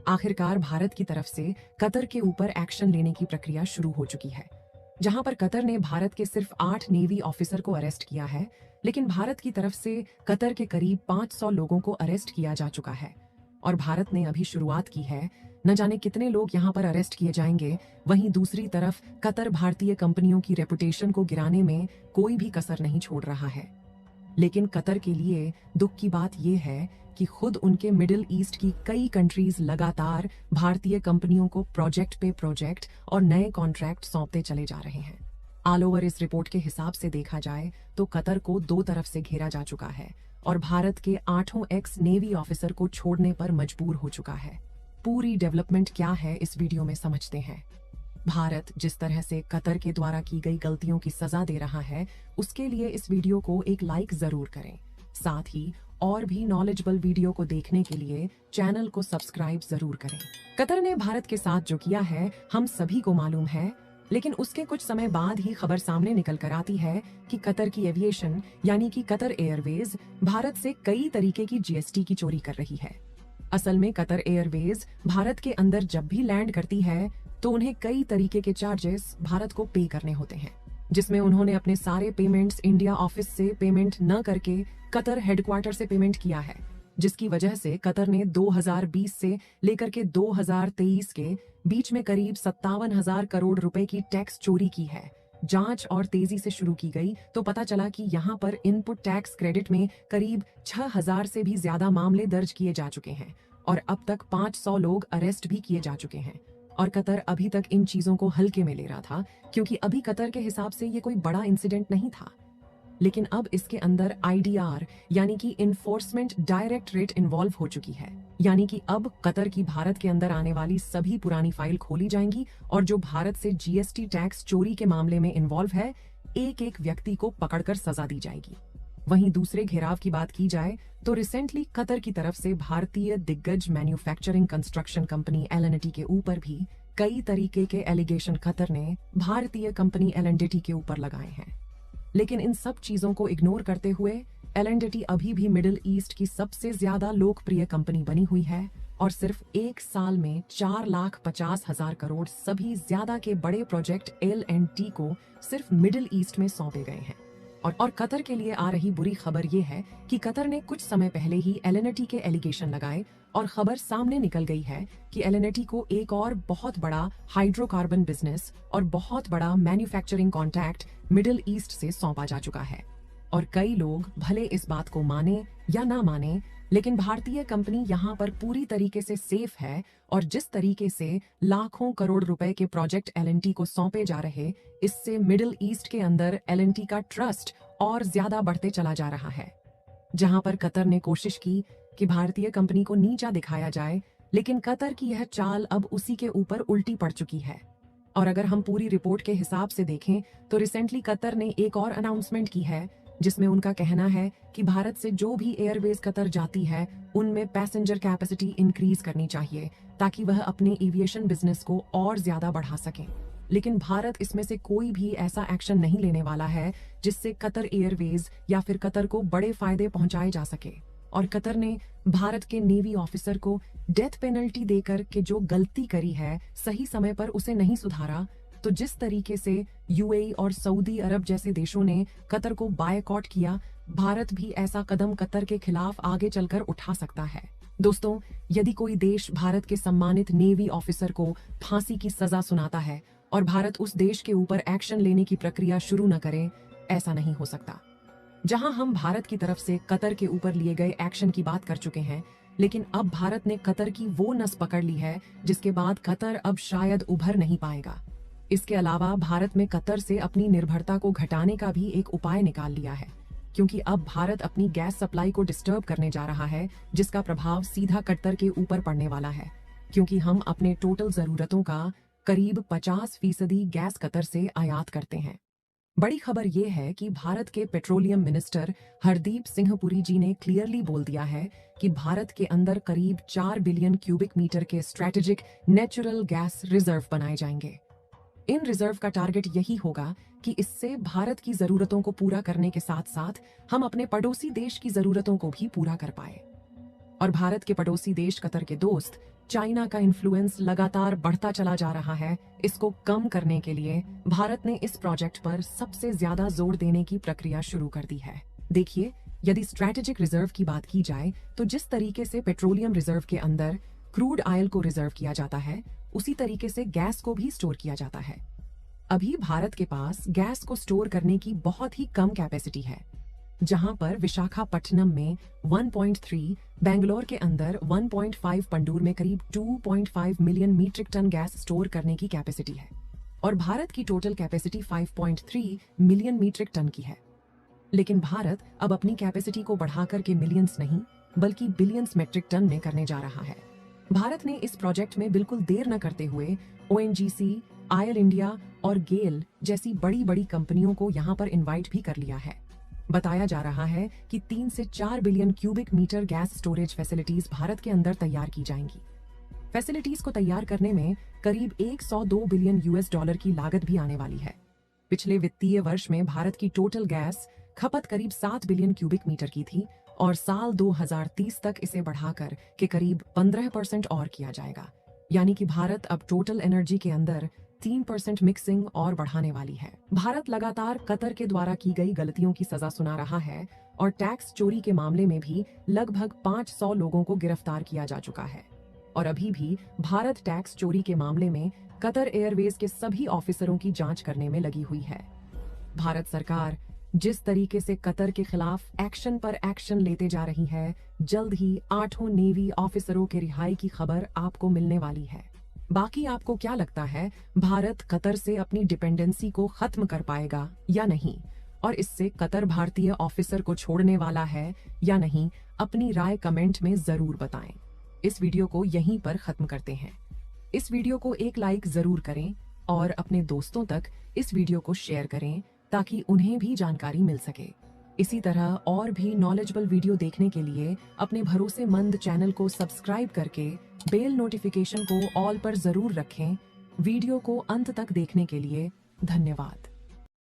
आखिरकार भारत की तरफ से कतर के ऊपर एक्शन लेने की प्रक्रिया शुरू हो चुकी है, जहां पर कतर ने भारत के सिर्फ 8 नेवी ऑफिसर को अरेस्ट किया है, लेकिन भारत की तरफ से कतर के करीब 500 लोगों को अरेस्ट किया जा चुका है। और भारत ने अभी शुरुआत की है, न जाने कितने लोग यहां पर अरेस्ट किए जाएंगे। वहीं दूसरी तरफ कतर भारतीय कंपनियों की रेपुटेशन को गिराने में कोई भी कसर नहीं छोड़ रहा है। लेकिन कतर के लिए दुख की बात यह है कि खुद उनके मिडिल ईस्ट की कई कंट्रीज लगातार भारतीय कंपनियों को प्रोजेक्ट पे प्रोजेक्ट और नए कॉन्ट्रैक्ट सौंपते चले जा रहे हैं। ऑल ओवर इस रिपोर्ट के हिसाब से देखा जाए तो कतर को दो तरफ से घेरा जा चुका है और भारत के 8 एक्स नेवी ऑफिसर को छोड़ने पर मजबूर हो चुका है। पूरी डेवलपमेंट क्या है इस वीडियो में समझते हैं। भारत जिस तरह से कतर के द्वारा की गई गलतियों की सजा दे रहा है, उसके लिए इस वीडियो को एक लाइक जरूर करें। साथ ही और भी नॉलेजेबल वीडियो को देखने के लिए चैनल को सब्सक्राइब जरूर करें। कतर ने भारत के साथ जो किया है हम सभी को मालूम है, लेकिन उसके कुछ समय बाद ही खबर सामने निकल कर आती है कि कतर की एविएशन यानी कि कतर एयरवेज भारत से कई तरीके की जीएसटी की चोरी कर रही है। असल में कतर एयरवेज भारत के अंदर जब भी लैंड करती है तो उन्हें कई तरीके के चार्जेस भारत को पे करने होते हैं, जिसमें उन्होंने अपने सारे पेमेंट्स इंडिया ऑफिस से पेमेंट न करके कतर हेडक्वार्टर से पेमेंट किया है, जिसकी वजह से कतर ने 2020 से लेकर के 2023 के बीच में करीब 57,000 करोड़ रुपए की टैक्स चोरी की है। जांच और तेजी से शुरू की गई तो पता चला कि यहां पर इनपुट टैक्स क्रेडिट में करीब 6,000 से भी ज्यादा मामले दर्ज किए जा चुके हैं और अब तक 500 लोग अरेस्ट भी किए जा चुके हैं। और कतर अभी तक इन चीजों को हल्के में ले रहा था, क्योंकि अभी कतर के हिसाब से ये कोई बड़ा इंसिडेंट नहीं था। लेकिन अब इसके अंदर आईडीआर यानी कि इन्फोर्समेंट डायरेक्टरेट इन्वॉल्व हो चुकी है, यानी कि अब कतर की भारत के अंदर आने वाली सभी पुरानी फाइल खोली जाएंगी और जो भारत से जीएसटी टैक्स चोरी के मामले में इन्वॉल्व है, एक एक व्यक्ति को पकड़कर सजा दी जाएगी। वहीं दूसरे घेराव की बात की जाए तो रिसेंटली कतर की तरफ से भारतीय दिग्गज मैन्युफैक्चरिंग कंस्ट्रक्शन कंपनी एल&टी के ऊपर भी कई तरीके के एलिगेशन कतर ने भारतीय कंपनी एल&टी के ऊपर लगाए हैं। लेकिन इन सब चीजों को इग्नोर करते हुए एल&टी अभी भी मिडिल ईस्ट की सबसे ज्यादा लोकप्रिय कंपनी बनी हुई है और सिर्फ एक साल में 4,50,000 करोड़ सभी ज्यादा के बड़े प्रोजेक्ट एल&टी को सिर्फ मिडिल ईस्ट में सौंपे गए हैं। और कतर के लिए आ रही बुरी खबर ये है कि कतर ने कुछ समय पहले ही एल&टी के एलिगेशन लगाए और खबर सामने निकल गई है कि एल&टी को एक और बहुत बड़ा हाइड्रोकार्बन बिजनेस और बहुत बड़ा मैन्युफैक्चरिंग कॉन्ट्रैक्ट मिडिल ईस्ट से सौंपा जा चुका है। और कई लोग भले इस बात को माने या ना माने, लेकिन भारतीय कंपनी यहाँ पर पूरी तरीके से सेफ है और जिस तरीके से लाखों करोड़ रुपए के प्रोजेक्ट एल&टी को सौंपे जा रहे, इससे मिडिल ईस्ट के अंदर एल&टी का ट्रस्ट और ज्यादा बढ़ते चला जा रहा है। जहां पर कतर ने कोशिश की कि भारतीय कंपनी को नीचा दिखाया जाए, लेकिन कतर की यह चाल अब उसी के ऊपर उल्टी पड़ चुकी है। और अगर हम पूरी रिपोर्ट के हिसाब से देखें तो रिसेंटली कतर ने एक और अनाउंसमेंट की है, जिसमें उनका कहना है कि भारत से जो भी एयरवेज कतर जाती है उनमें पैसेंजर कैपेसिटी इंक्रीज करनी चाहिए ताकि वह अपने एविएशन बिजनेस को और ज्यादा बढ़ा सकें। लेकिन भारत इसमें से कोई भी ऐसा एक्शन नहीं लेने वाला है जिससे कतर एयरवेज या फिर कतर को बड़े फायदे पहुंचाए जा सके। और कतर ने भारत के नेवी ऑफिसर को डेथ पेनल्टी देकर के जो गलती करी है, सही समय पर उसे नहीं सुधारा, तो जिस तरीके से यूएई और सऊदी अरब जैसे देशों ने कतर को बायकॉट किया, भारत भी ऐसा कदम कतर के खिलाफ आगे चलकर उठा सकता है। दोस्तों, यदि कोई देश भारत के सम्मानित नेवी ऑफिसर को फांसी की सजा सुनाता है और भारत उस देश के ऊपर एक्शन लेने की प्रक्रिया शुरू न करे, ऐसा नहीं हो सकता। जहां हम भारत की तरफ से कतर के ऊपर लिए गए एक्शन की बात कर चुके हैं, लेकिन अब भारत ने कतर की वो नस पकड़ ली है जिसके बाद कतर अब शायद उभर नहीं पाएगा। इसके अलावा भारत में कतर से अपनी निर्भरता को घटाने का भी एक उपाय निकाल लिया है, क्योंकि अब भारत अपनी गैस सप्लाई को डिस्टर्ब करने जा रहा है, जिसका प्रभाव सीधा कतर के ऊपर पड़ने वाला है, क्योंकि हम अपने टोटल जरूरतों का करीब 50% गैस कतर से आयात करते हैं। बड़ी खबर यह है कि भारत के पेट्रोलियम मिनिस्टर हरदीप सिंह पुरी जी ने क्लियरली बोल दिया है कि भारत के अंदर करीब 4 बिलियन क्यूबिक मीटर के स्ट्रेटेजिक नेचुरल गैस रिजर्व बनाए जाएंगे। इन रिजर्व का टारगेट यही होगा कि इससे भारत की जरूरतों को पूरा करने के साथ साथ हम अपने पड़ोसी देश की जरूरतों को भी पूरा कर पाए। और भारत के पड़ोसी देश कतर के दोस्त चाइना का इन्फ्लुएंस लगातार बढ़ता चला जा रहा है। इसको कम करने के लिए भारत ने इस प्रोजेक्ट पर सबसे ज्यादा जोर देने की प्रक्रिया शुरू कर दी है। देखिए, यदि स्ट्रैटेजिक रिजर्व की बात की जाए तो जिस तरीके से पेट्रोलियम रिजर्व के अंदर क्रूड ऑयल को रिजर्व किया जाता है, उसी तरीके से गैस को भी स्टोर किया जाता है। अभी भारत के पास गैस को स्टोर करने की बहुत ही कम कैपेसिटी है, जहां पर विशाखापट्टनम में 1.3, बेंगलोर के अंदर 1.5, पंडूर में करीब 2.5 million metric ton gas store करने की कैपेसिटी है और भारत की total capacity 5.3 million metric ton की है। लेकिन भारत अब अपनी कैपेसिटी को बढ़ाकर के मिलियंस नहीं बल्कि बिलियंस मेट्रिक टन में करने जा रहा है। भारत ने इस प्रोजेक्ट में बिल्कुल देर न करते हुए ONGC, ऑयल इंडिया और गेल जैसी बड़ी बड़ी कंपनियों को यहां पर इनवाइट भी कर लिया है। बताया जा रहा है कि 3 से 4 billion cubic metre gas storage facilities Bharat के अंदर तैयार की जाएंगी। फैसिलिटीज को तैयार करने में करीब 102 बिलियन US डॉलर की लागत भी आने वाली है। पिछले वित्तीय वर्ष में भारत की टोटल गैस खपत करीब 7 बिलियन क्यूबिक मीटर की थी और साल 2030 तक इसे बढ़ाकर के करीब 15% और किया जाएगा। यानी कि भारत अब टोटल एनर्जी के अंदर 3% मिक्सिंग और बढ़ाने वाली है। भारत लगातार कतर के द्वारा की गई गलतियों की सजा सुना रहा है और टैक्स चोरी के मामले में भी लगभग 500 लोगों को गिरफ्तार किया जा चुका है। और अभी भी भारत टैक्स चोरी के मामले में कतर एयरवेज के सभी ऑफिसरों की जांच करने में लगी हुई है। भारत सरकार जिस तरीके से कतर के खिलाफ एक्शन पर एक्शन लेते जा रही है, जल्द ही 8 नेवी ऑफिसरों के रिहाई की खबर आपको मिलने वाली है। बाकी आपको क्या लगता है, भारत कतर से अपनी डिपेंडेंसी को खत्म कर पाएगा या नहीं, और इससे कतर भारतीय ऑफिसर को छोड़ने वाला है या नहीं? अपनी राय कमेंट में जरूर बताएं। इस वीडियो को यहीं पर खत्म करते हैं। इस वीडियो को एक लाइक जरूर करें और अपने दोस्तों तक इस वीडियो को शेयर करें ताकि उन्हें भी जानकारी मिल सके। इसी तरह और भी नॉलेजेबल वीडियो देखने के लिए अपने भरोसेमंद चैनल को सब्सक्राइब करके बेल नोटिफिकेशन को ऑल पर जरूर रखें। वीडियो को अंत तक देखने के लिए धन्यवाद।